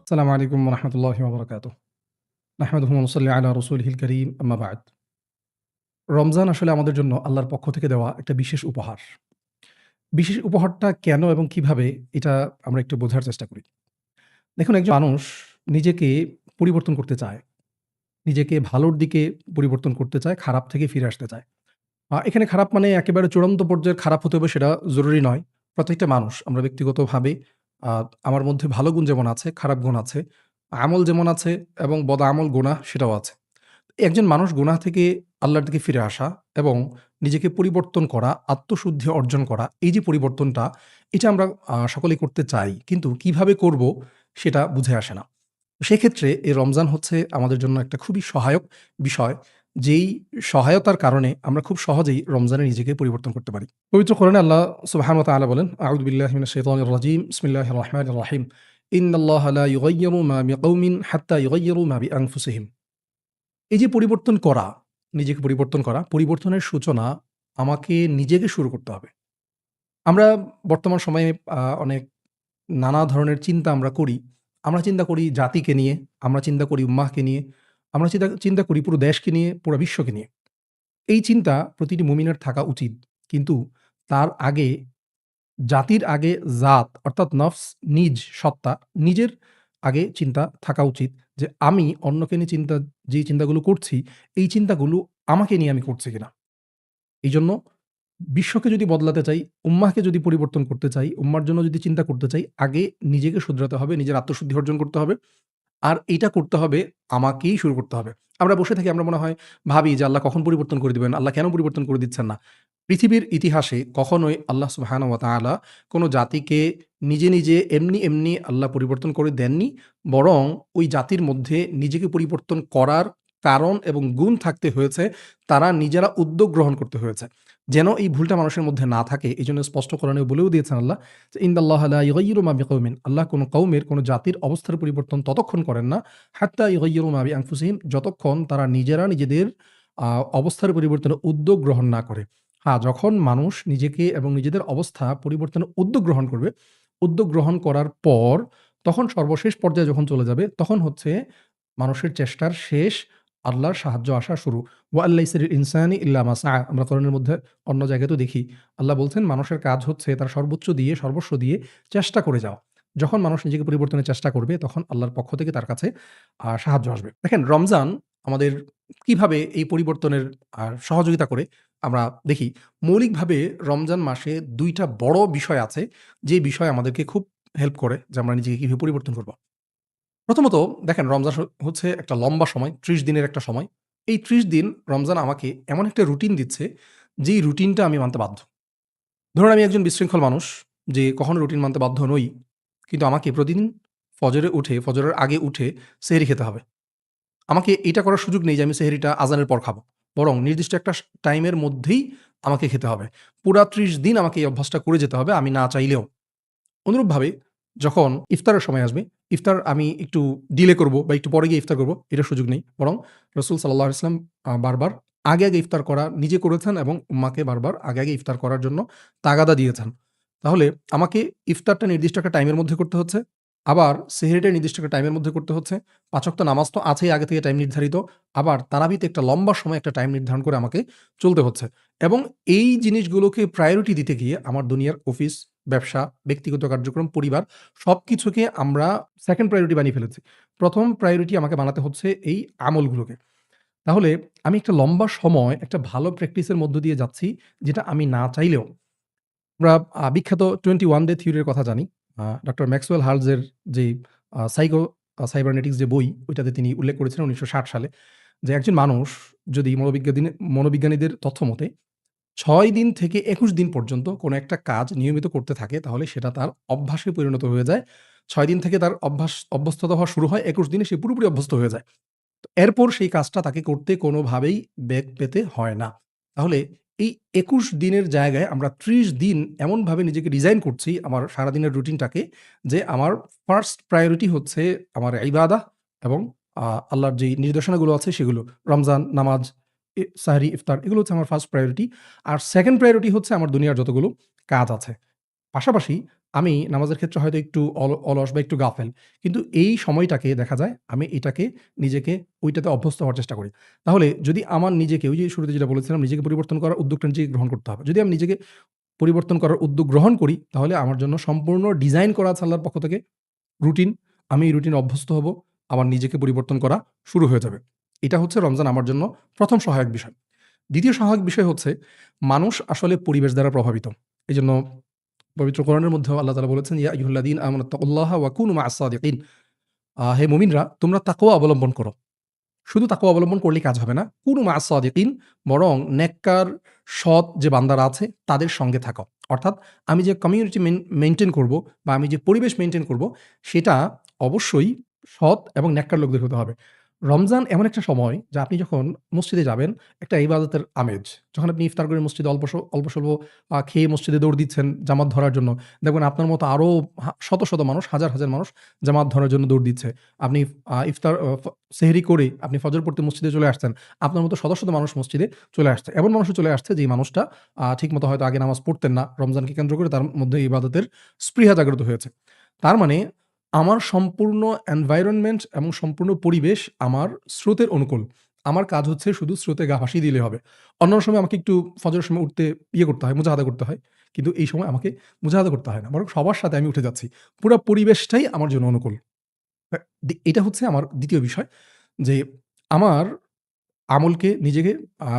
আসসালামু আলাইকুম ওয়া রাহমাতুল্লাহি ওয়া বারাকাতুহু। নাহমাদুহু ওয়া নুসাল্লি আলা রাসূলিহিল কারীম, আম্মা বা'দ। রমজান আসলে আমাদের জন্য আল্লাহর পক্ষ থেকে দেওয়া একটা বিশেষ উপহার। বিশেষ উপহারটা কেন এবং কিভাবে এটা আমরা একটু বোঝার চেষ্টা করি। দেখুন, একজন মানুষ নিজেকে পরিবর্তন করতে চায়। নিজেকে ভালোর দিকে পরিবর্তন করতে চায়, খারাপ থেকে ফিরে আসতে চায়। এখানে খারাপ মানে একেবারে চূড়ান্ত পর্যায়ের খারাপ হতে হবে সেটা জরুরি নয়। প্রত্যেকটা মানুষ আমরা ব্যক্তিগতভাবে আ আমার মধ্যে ভালো গুণ যেমন আছে, খারাপ গুণ আছে। আমল যেমন আছে এবং বদআমল গুনাহ সেটাও আছে। একজন মানুষ গুনাহ থেকে আল্লাহর দিকে ফিরে আসা এবং নিজেকে পরিবর্তন করা, আত্মশুদ্ধি অর্জন করা, এই যে পরিবর্তনটা, এটা আমরা সকলেই করতে চাই। কিন্তু কিভাবে করব সেটা বুঝে আসে না। সেক্ষেত্রে এই রমজান হচ্ছে আমাদের জন্য একটা খুবই সহায়ক বিষয়। যেই সহায়তার কারণে আমরা খুব সহজেই রমজানে নিজেকে পরিবর্তন করতে পারি। পবিত্র কোরআনে আল্লাহ সুবহানাহু ওয়া তাআলা বলেন, আউযু বিল্লাহি মিনাশ শাইতানির রাজীম। বিসমিল্লাহির রহমানির রহিম। ইন্নাল্লাহা লা ইউগাইয়িরু মা বিকাউমিন হাত্তা ইউগাইয়িরু মা বিআনফুসিহিম। এই যে পরিবর্তন করা, নিজেকে পরিবর্তন করা, পরিবর্তনের সূচনা আমাকে নিজেকে শুরু করতে হবে। আমরা বর্তমান সময়ে অনেক নানা ধরনের চিন্তা আমরা করি। আমরা চিন্তা করি জাতিকে নিয়ে, আমরা চিন্তা করি উম্মাহকে নিয়ে, আমরা চিন্তা করি পুরো দেশকে নিয়ে, পুরা বিশ্বকে নিয়ে। এই চিন্তা প্রতিটি মুমিনের থাকা উচিত। কিন্তু তার আগে জাতির আগে জাত অর্থাৎ নফস, নিজ সত্তা, নিজের আগে চিন্তা থাকা উচিত যে আমি অন্যকে নিয়ে যেই চিন্তাগুলো করছি, এই চিন্তাগুলো আমাকে নিয়ে আমি করছি কিনা? এইজন্য বিশ্বকে যদি বদলাতে চাই, উম্মাহকে যদি পরিবর্তন করতে চাই, উম্মার জন্য যদি চিন্তা করতে চাই, আগে নিজেকে শুধরাতে হবে, নিজের আত্মশুদ্ধি অর্জন করতে হবে। আর এইটা করতে হবে, আমাকেই শুরু করতে হবে। আমরা বসে থাকি, আমরা মনে হয় ভাবি যে আল্লাহ কখন পরিবর্তন করে দিবেন? আল্লাহ কেন পরিবর্তন করে দিচ্ছেন না? পৃথিবীর ইতিহাসে কখনোই আল্লাহ সুবহানাহু ওয়া তাআলা কোন জাতিকে নিজে এমনি আল্লাহ পরিবর্তন করে দেননি। বরং ওই জাতির মধ্যে নিজেকে পরিবর্তন করার কারণ এবং গুণ থাকতে হয়েছে। তারা নিজেরা উদ্যোগ গ্রহণ করতে হয়েছে। যেন এই ভুলটা মানুষের মধ্যে না থাকে, এজন্য স্পষ্ট কোরআনে বলেও দিয়েছেন আল্লাহ যে, ইন্নাল্লাহা লা ইউগাইয়িরু মা বিকাউমিন। আল্লাহ কোন কওমের, কোন জাতির অবস্থার পরিবর্তন ততক্ষণ করেন না, হাত্তা ইউগাইয়িরু মা বিআনফুসিহিম, যতক্ষণ তারা নিজেরা নিজেদের আ অবস্থার পরিবর্তনের উদ্যোগ গ্রহণ না করে। হ্যাঁ, যখন মানুষ নিজেকে এবং নিজেদের অবস্থা পরিবর্তনের উদ্যোগ গ্রহণ করবে, উদ্যোগ গ্রহণ করার পর তখন সর্বশেষ পর্যায়ে যখন চলে যাবে, তখন হচ্ছে মানুষের চেষ্টার শেষ, আল্লাহর সাহায্য আসা শুরু। ওয়া আল্লাইসা লিল ইনসানি ইল্লা মা সাআ। আমরা কোরআনের মধ্যে অন্য জায়গাতেও দেখি, আল্লাহ বলছেন মানুষের কাজ হচ্ছে তার সর্বোচ্চ দিয়ে, সর্বস্ব দিয়ে চেষ্টা করে যাওয়া। যখন মানুষ নিজেকে পরিবর্তনের চেষ্টা করবে, তখন আল্লাহর পক্ষ থেকে তার কাছে সাহায্য আসবে। দেখেন, রমজান আমাদের কিভাবে এই পরিবর্তনের সহযোগিতা করে আমরা দেখি। মৌলিকভাবে রমজান মাসে ২ টা বড় বিষয় আছে, যে বিষয় আমাদেরকে খুব হেল্প করে যে আমরা নিজেকে কিভাবে পরিবর্তন করব। প্রথমত দেখেন, রমজান হচ্ছে একটা লম্বা সময়, ৩০ দিনের একটা সময়। এই ৩০ দিন রমজান আমাকে এমন একটা রুটিন দিচ্ছে, যেই রুটিনটা আমি মানতে বাধ্য। ধরুন আমি একজন বিশৃঙ্খল মানুষ, যে কখনো রুটিন মানতে বাধ্য নই। কিন্তু আমাকে প্রতিদিন ফজরের আগে উঠে সেহরি খেতে হবে। আমাকে এটা করার সুযোগ নেই যে আমি সেহরিটা আজানের পর খাবো। বরং নির্দিষ্ট একটা টাইমের মধ্যেই আমাকে খেতে হবে। পুরা ৩০ দিন আমাকে এই অভ্যাসটা করে যেতে হবে, আমি না চাইলেও। অনুরূপভাবে যখন ইফতারের সময় আসবে, ইফতার আমি একটু ডিলে করব বা একটু পরে গিয়ে ইফতার করব, এটার সুযোগ নেই। বরং রাসূল সাল্লাল্লাহু আলাইহি ওয়াসাল্লাম বারবার আগে ইফতার করা নিজে করেছেন এবং উম্মাকে বারবার আগে ইফতার করার জন্য তাগাদা দিয়েছেন। তাহলে আমাকে ইফতারটা নির্দিষ্ট একটা টাইমের মধ্যে করতে হচ্ছে। আবার সেহরিটা নির্দিষ্ট একটা টাইমের মধ্যে করতে হচ্ছে। ৫ ওয়াক্ত নামাজ তো আছেই আগে থেকে টাইম নির্ধারিত। আবার তারাবিতে একটা লম্বা সময় একটা টাইম নির্ধারণ করে আমাকে চলতে হচ্ছে। এবং এই জিনিসগুলোকে প্রায়োরিটি দিতে গিয়ে আমার দুনিয়ার অফিস, ব্যবসা, ব্যক্তিগত কার্যক্রম, পরিবার সবকিছুকে আমরা সেকেন্ড প্রায়োরিটি বানিয়ে ফেলেছি। ১ম প্রায়োরিটি আমাকে বানাতে হচ্ছে এই আমলগুলোকে। তাহলে আমি একটা লম্বা সময় একটা ভালো প্র্যাকটিসের মধ্য দিয়ে যাচ্ছি, যেটা আমি না চাইলেও। আমরা বিখ্যাত 21 ডে থিওরির কথা জানি। ডক্টর ম্যাক্সওয়েল হার্টজের যেই সাইকো সাইবারনেটিক্স যে বই, ওইটাতে তিনি উল্লেখ করেছিলেন ১৯৬০ সালে যে একজন মানুষ যদি মনোবিজ্ঞানীদের তথ্য মতে ৬ দিন থেকে ২১ দিন পর্যন্ত কোনো একটা কাজ নিয়মিত করতে থাকে, তাহলে সেটা তার অভ্যাসে পরিণত হয়ে যায়। ৬ দিন থেকে তার অভ্যস্ততা হওয়া শুরু হয়, ২১ দিনে সে পুরোপুরি অভ্যস্ত হয়ে যায়। তো এরপর সেই কাজটা তাকে করতে কোনোভাবেই বেগ পেতে হয় না। তাহলে এই ২১ দিনের জায়গায় আমরা ৩০ দিন এমনভাবে নিজেকে ডিজাইন করছি আমার সারাদিনের রুটিনটাকে, যে আমার ফার্স্ট প্রায়োরিটি হচ্ছে আমার ইবাদাহ এবং আল্লাহর যেই নির্দেশনাগুলো আছে সেগুলো। রমজান, নামাজ, সাহরি, ইফতার এগুলো হচ্ছে আমার ফার্স্ট প্রায়োরিটি। আর সেকেন্ড প্রায়োরিটি হচ্ছে আমার দুনিয়ার যতগুলো কাজ আছে। পাশাপাশি আমি নামাজের ক্ষেত্রে হয়তো একটু অলস বা একটু গাফেল। কিন্তু এই সময়টাকে দেখা যায় আমি এটাকে নিজেকে ওইটাতে অভ্যস্ত হওয়ার চেষ্টা করি। তাহলে যদি আমার নিজেকে ওই যে শুরুতে যেটা বলেছিলাম নিজেকে পরিবর্তন করার উদ্যোগটা নিজেকে গ্রহণ করতে হবে। যদি আমি নিজেকে পরিবর্তন করার উদ্যোগ গ্রহণ করি তাহলে আমার জন্য সম্পূর্ণ ডিজাইন করা আছে আল্লাহর পক্ষ থেকে রুটিন। আমি এই রুটিনে অভ্যস্ত হব। আমার নিজেকে পরিবর্তন করা শুরু হয়ে যাবে। এটা হচ্ছে রমজান আমার জন্য ১ম সহায়ক বিষয়। ২য় সহায়ক বিষয় হচ্ছে মানুষ আসলে পরিবেশ দ্বারা প্রভাবিত। এজন্য পবিত্র কোরআনের মধ্যেও আল্লাহ তাআলা বলেছেন, "ইয়া আইয়ুহাল্লাযীনা আমানুত্তাকুল্লাহা ওয়া কুনু মা'আস সাদিকিন।" হে মুমিনরা তোমরা তাকওয়া অবলম্বন করো। শুধু তাকওয়া অবলম্বন করলেই কাজ হবে না। কুনু মা'আস সাদিকিন বরং নেককার সৎ যে বান্দারা আছে তাদের সঙ্গে থাকো। অর্থাৎ আমি যে কমিউনিটি মেইনটেইন করব বা আমি যে পরিবেশ মেইনটেইন করব সেটা অবশ্যই সৎ এবং নেককার লোকদের হতে হবে। রমজান এমন একটা সময় যা আপনি যখন মসজিদে যাবেন একটা ইবাদতের আমেজ। যখন আপনি ইফতার করে মসজিদে অল্প স্বল্প খেয়ে মসজিদে দৌড় দিচ্ছেন জামাত ধরার জন্য। দেখবেন আপনার মতো আরো শত শত মানুষ হাজার হাজার মানুষ জামাত ধরার জন্য দৌড় দিচ্ছে। আপনি ইফতার সেহরি করে আপনি ফজর পড়তে মসজিদে চলে আসছেন। আপনার মতো শত শত মানুষ মসজিদে চলে আসছে। এমন মানুষও চলে আসছে যেই মানুষটা ঠিকমতো হয়তো আগে নামাজ পড়তেন না। রমজানকে কেন্দ্র করে তার মধ্যে ইবাদতের স্পৃহা জাগ্রত হয়েছে। তার মানে আমার সম্পূর্ণ এনভায়রনমেন্ট এবং সম্পূর্ণ পরিবেশ আমার স্রোতের অনুকূল। আমার কাজ হচ্ছে শুধু স্রোতে গা ভাসিয়ে দিলে হবে। অন্যান্য সময় আমাকে একটু ফজরের সময় উঠতে করতে হয়, মুজাহাদা করতে হয়। কিন্তু এই সময় আমাকে মুজাহাদা করতে হয় না। বরং সবার সাথে আমি উঠে যাচ্ছি। পুরা পরিবেশটাই আমার জন্য অনুকূল। আ এটা হচ্ছে আমার ২য় বিষয় যে আমার আমলকে নিজেকে আ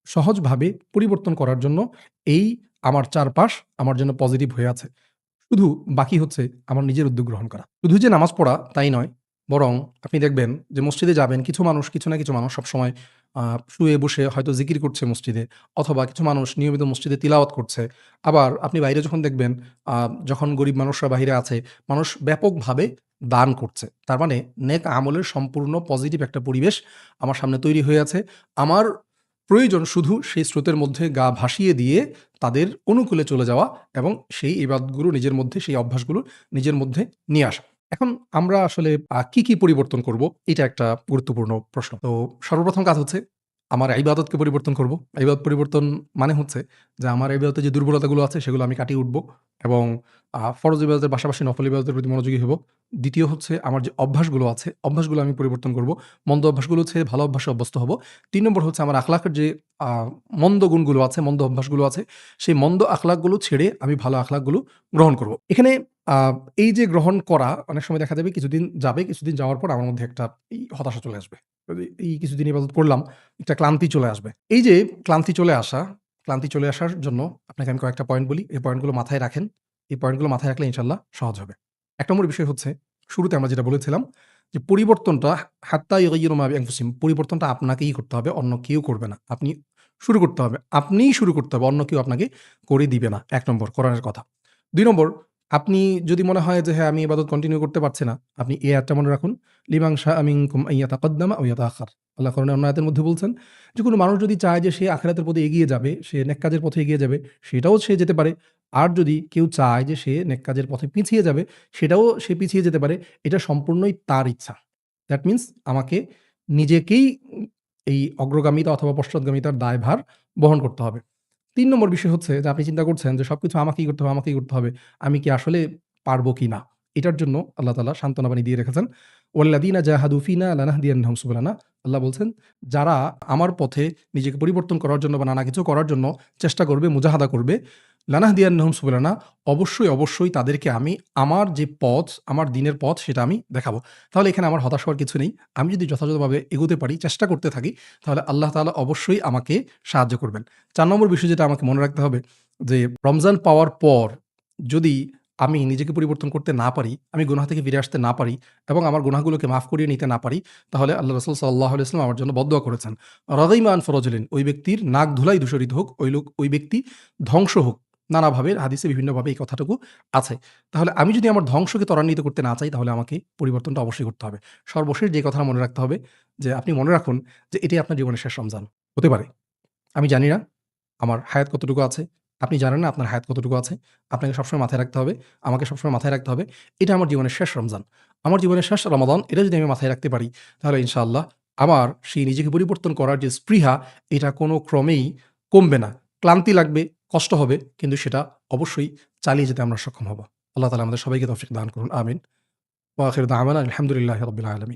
সহজভাবে পরিবর্তন করার জন্য এই আমার চারপাশ আমার জন্য পজিটিভ হয়ে আছে। শুধু বাকি হচ্ছে আমার নিজের উদ্যোগ গ্রহণ করা। শুধু যে নামাজ পড়া তাই নয়। বরং আপনি দেখবেন যে মসজিদে যাবেন কিছু মানুষ কিছু না কিছু মানুষ সবসময় আ শুয়ে বসে হয়তো জিকির করছে মসজিদে অথবা কিছু মানুষ নিয়মিত মসজিদে তিলাওয়াত করছে। আবার আপনি বাইরে যখন দেখবেন আ যখন গরিব মানুষরা বাহিরে আছে, মানুষ ব্যাপকভাবে দান করছে। তার মানে নেক আমলের সম্পূর্ণ পজিটিভ একটা পরিবেশ আমার সামনে তৈরি হয়ে আছে। আমার প্রয়োজন শুধু সেই স্রোতের মধ্যে গা ভাসিয়ে দিয়ে তাদের অনুকূলে চলে যাওয়া এবং সেই ইবাদতগুলো নিজের মধ্যে সেই অভ্যাসগুলো নিজের মধ্যে নিয়ে আসা। এখন আমরা আসলে কি পরিবর্তন করব? এটা একটা গুরুত্বপূর্ণ প্রশ্ন। তো সর্বপ্রথম কাজ হচ্ছে আমার ইবাদতকে পরিবর্তন করব। ইবাদত পরিবর্তন মানে হচ্ছে যে আমার ইবাদতে যে দুর্বলতাগুলো আছে সেগুলো আমি কাটিয়ে উঠব এবং ফরজ ইবাদতের পাশাপাশি নফল ইবাদতের প্রতি মনোযোগী হব। ২য় হচ্ছে আমার যে অভ্যাসগুলো আছে, অভ্যাসগুলো আমি পরিবর্তন করব। মন্দ অভ্যাসগুলো ছেড়ে ভালো অভ্যাসে অভ্যস্ত হব। ৩ নম্বর হচ্ছে আমার আখলাকের যে আ মন্দ গুণগুলো আছে, মন্দ অভ্যাসগুলো আছে, সেই মন্দ আখলাকগুলো ছেড়ে আমি ভালো আখলাকগুলো গ্রহণ করব। এখানে আ এই যে গ্রহণ করা অনেক সময় দেখা যাবে কিছুদিন যাবে, কিছুদিন যাওয়ার পর আমার মধ্যে একটা হতাশা চলে আসবে। এই কিছুদিন ইবাদত করলাম, একটা ক্লান্তি চলে আসবে। এই যে ক্লান্তি চলে আসা, ক্লান্তি চলে আসার জন্য আপনাকে আমি কয়েকটা পয়েন্ট বলি। এই পয়েন্টগুলো মাথায় রাখেন। এই পয়েন্টগুলো মাথায় রাখলে ইনশাআল্লাহ সহজ হবে। ১ নম্বর বিষয় হচ্ছে শুরুতে আমরা যেটা বলেছিলাম যে পরিবর্তনটা হাত্তা ইউগাইয়িরু মা বিআনফুসিহিম পরিবর্তনটা আপনাকেই করতে হবে, অন্য কেউ করবে না। আপনি শুরু করতে হবে। আপনিই শুরু করতে হবে, অন্য কেউ আপনাকে করে দিবে না। ১ নম্বর কোরআনের কথা। ২ নম্বর আপনি যদি মনে হয় যে হ্যাঁ, আমি ইবাদত কন্টিনিউ করতে পারছি না, আপনি এই আয়াতটা মনে রাখুন, লিমান শাআ মিনকুম আন ইয়াতাকাদ্দামা আও ইয়াতাআখার। আল্লাহ কোরআনের অন্য আয়াতের মধ্যে বলছেন যে কোনো মানুষ যদি চায় যে সে আখিরাতের পথে এগিয়ে যাবে, সে নেক কাজের পথে এগিয়ে যাবে, সেটাও সে যেতে পারে। আর যদি কেউ চায় যে সে নেক কাজের পথে পিছিয়ে যাবে, সেটাও সে পিছিয়ে যেতে পারে। এটা সম্পূর্ণই তার ইচ্ছা। দ্যাট মিনস আমাকে নিজেকেই এই অগ্রগামিতা অথবা পশ্চাৎগামিতার দায়ভার বহন করতে হবে। ৩ নম্বর বিষয় হচ্ছে যে আপনি চিন্তা করছেন যে সবকিছু আমাকেই করতে হবে। আমি কি আসলে পারবো কিনা? এটার জন্য আল্লাহ তাআলা সান্ত্বনা বাণী দিয়ে রেখেছেন। ওয়াল্লাযীনা জাহাদু ফিনা লানাহদিয়ান্নাহুম সুবুলানা। আল্লাহ বলছেন, যারা আমার পথে নিজেকে পরিবর্তন করার জন্য বা নানা কিছু করার জন্য চেষ্টা করবে, মুজাহাদা করবে, লানাহদিয়ান্নাহুম সুবুলানা অবশ্যই তাদেরকে আমি আমার যে পথ, আমার দ্বীনের পথ সেটা আমি দেখাবো। তাহলে এখানে আমার হতাশ হওয়ার কিছু নেই। আমি যদি যথাযথভাবে এগোতে পারি, চেষ্টা করতে থাকি, তাহলে আল্লাহ তাআলা অবশ্যই আমাকে সাহায্য করবেন। ৪ নম্বর বিষয় যেটা আমাকে মনে রাখতে হবে যে রমজান পাওয়ার পর যদি আমি নিজেকে পরিবর্তন করতে না পারি, আমি গুনাহ থেকে ফিরে আসতে না পারি এবং আমার গুনাহগুলোকে মাফ করিয়ে নিতে না পারি, তাহলে আল্লাহ রাসূল সাল্লাল্লাহু আলাইহি ওয়াসাল্লাম আমার জন্য বদদোয়া করেছেন। রাগিমা আনফু রাজুলিন ওই ব্যক্তির নাক ধুলাই ধূসরিত হোক, ওই ব্যক্তি ধ্বংস হোক। নানাভাবে হাদিসে বিভিন্নভাবে এই কথাটুকু আছে। তাহলে আমি যদি আমার ধ্বংসকে ত্বরান্বিত করতে না চাই তাহলে আমাকে পরিবর্তনটা অবশ্যই করতে হবে। সর্বশেষ যে কথাটা মনে রাখতে হবে যে আপনি মনে রাখুন যে এটাই আপনার জীবনের শেষ রমজান। হতে পারে। আমি জানি না আমার হায়াত কতটুকু আছে। আপনি জানেন না আপনার হায়াত কতটুকু আছে। আপনাকে সবসময় মাথায় রাখতে হবে, আমাকে সবসময় মাথায় রাখতে হবে, এটা আমার জীবনের শেষ রমজান। আমার জীবনের শেষ রমাদান এটা যদি আমি মাথায় রাখতে পারি, তাহলে ইনশাআল্লাহ আমার সেই নিজেকে পরিবর্তন করার যে স্পৃহা, এটা কোনো ক্রমেই কমবে না। ক্লান্তি লাগবে, কষ্ট হবে, কিন্তু সেটা অবশ্যই চালিয়ে যেতে আমরা সক্ষম হব। আল্লাহ তাআলা আমাদের সবাইকে তৌফিক দান করুন। আমিন। ওয়া আখিরু দাওয়ানা আলহামদুলিল্লাহি রাব্বিল আলামিন।